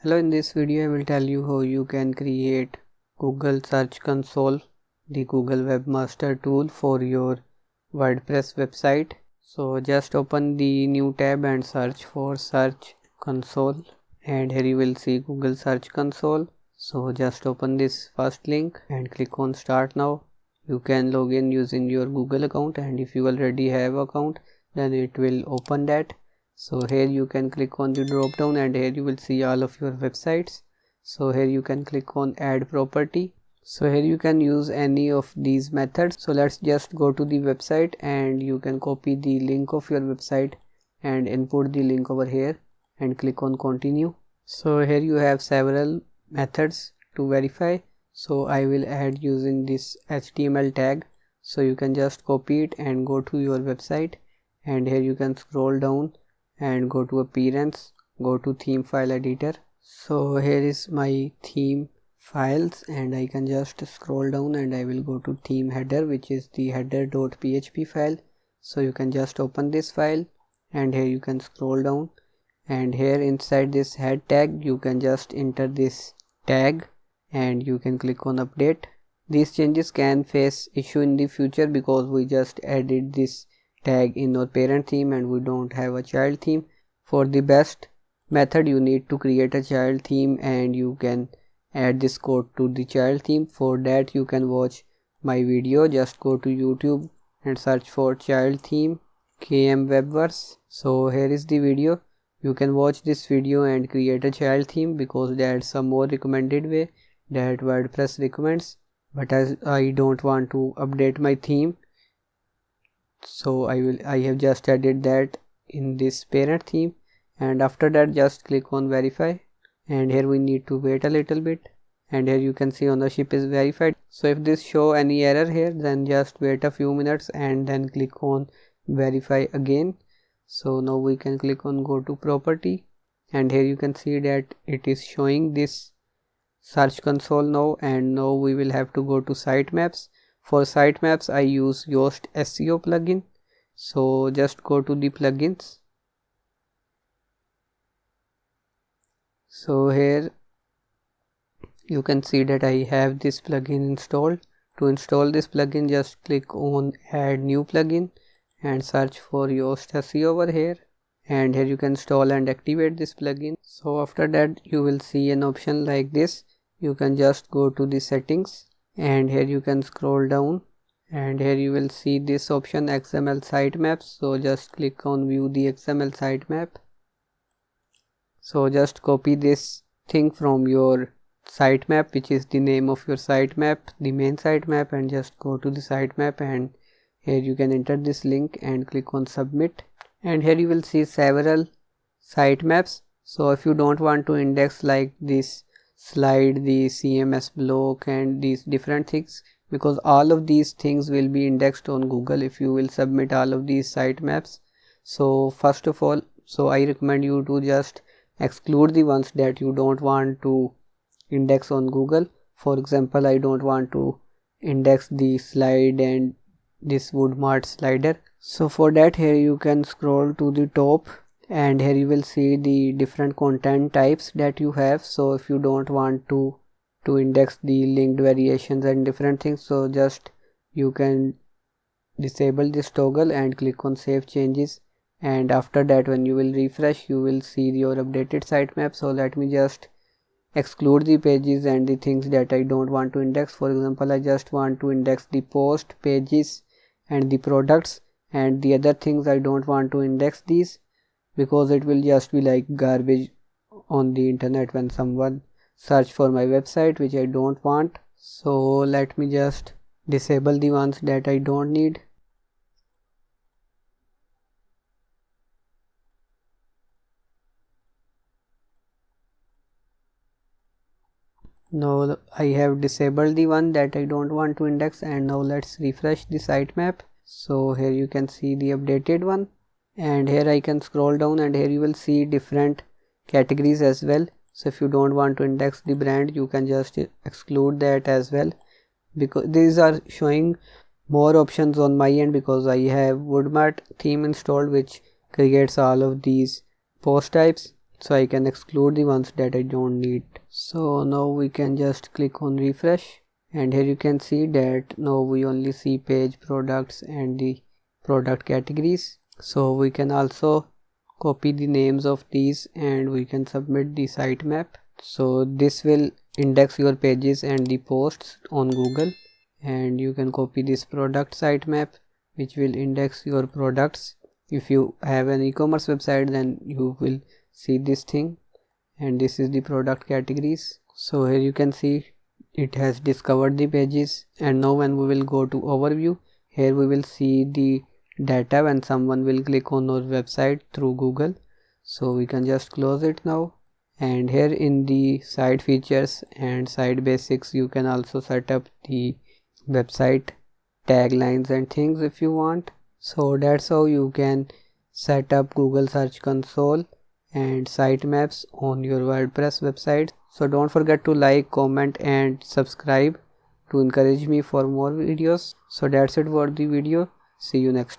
Hello, in this video I will tell you how you can create Google Search Console, the Google Webmaster tool for your WordPress website. So just open the new tab and search for Search Console, and here you will see Google Search Console. So just open this first link and click on Start Now. You can log in using your Google account, and if you already have account then it will open that. So here you can click on the drop down and here you will see all of your websites. So here you can click on add property. So here you can use any of these methods. So let's just go to the website and you can copy the link of your website and input the link over here and click on continue. So here you have several methods to verify. So I will add using this HTML tag. So you can just copy it and go to your website, and here you can scroll down and go to appearance, go to theme file editor. So here is my theme files, and I can just scroll down and I will go to theme header, which is the header.php file. So you can just open this file and here you can scroll down, and here inside this head tag you can just enter this tag and you can click on update. These changes can face issue in the future because we just added this tag in our parent theme and we don't have a child theme. For the best method you need to create a child theme and you can add this code to the child theme. For that you can watch my video. Just go to YouTube and search for child theme KM Webverse. So here is the video. You can watch this video and create a child theme because that's a more recommended way that WordPress recommends. But as I don't want to update my theme, so I have just added that in this parent theme, and after that just click on verify, and here we need to wait a little bit, and here you can see ownership is verified. So if this show any error here, then just wait a few minutes and then click on verify again. So now we can click on go to property, and here you can see that it is showing this search console now, and now we will have to go to sitemaps. For sitemaps I use Yoast SEO plugin. So just go to the plugins. So here you can see that I have this plugin installed. To install this plugin, just click on add new plugin and search for Yoast SEO over here, and here you can install and activate this plugin. So after that you will see an option like this. You can just go to the settings and here you can scroll down, and here you will see this option XML sitemaps. So just click on view the XML sitemap. So just copy this thing from your sitemap, which is the name of your sitemap, the main sitemap, and just go to the sitemap, and here you can enter this link and click on submit, and here you will see several sitemaps. So if you don't want to index like this slide, the CMS block and these different things, because all of these things will be indexed on Google if you will submit all of these sitemaps. So first of all, so I recommend you to just exclude the ones that you don't want to index on Google. For example, I don't want to index the slide and this woodmart slider. So for that, here you can scroll to the top, and here you will see the different content types that you have. So if you don't want to index the linked variations and different things, so just you can disable this toggle and click on save changes, and after that when you will refresh you will see your updated sitemap. So let me just exclude the pages and the things that I don't want to index. For example, I just want to index the post pages and the products, and the other things I don't want to index these because it will just be like garbage on the internet when someone search for my website, which I don't want. So let me just disable the ones that I don't need. Now I have disabled the one that I don't want to index, and now let's refresh the sitemap. So here you can see the updated one, and here I can scroll down and here you will see different categories as well. So if you don't want to index the brand, you can just exclude that as well, because these are showing more options on my end because I have woodmart theme installed, which creates all of these post types. so I can exclude the ones that I don't need. So now we can just click on refresh, and here you can see that now we only see page, products and the product categories. So we can also copy the names of these and we can submit the sitemap. So this will index your pages and the posts on Google, and you can copy this product sitemap which will index your products. If you have an e-commerce website, then you will see this thing, and this is the product categories. So here you can see it has discovered the pages, and now when we will go to overview, here we will see the data when someone will click on our website through Google. So we can just close it now, and here in the site features and site basics you can also set up the website taglines and things if you want. So that's how you can set up Google Search Console and sitemaps on your WordPress website. So don't forget to like, comment and subscribe to encourage me for more videos. So that's it for the video. See you next time.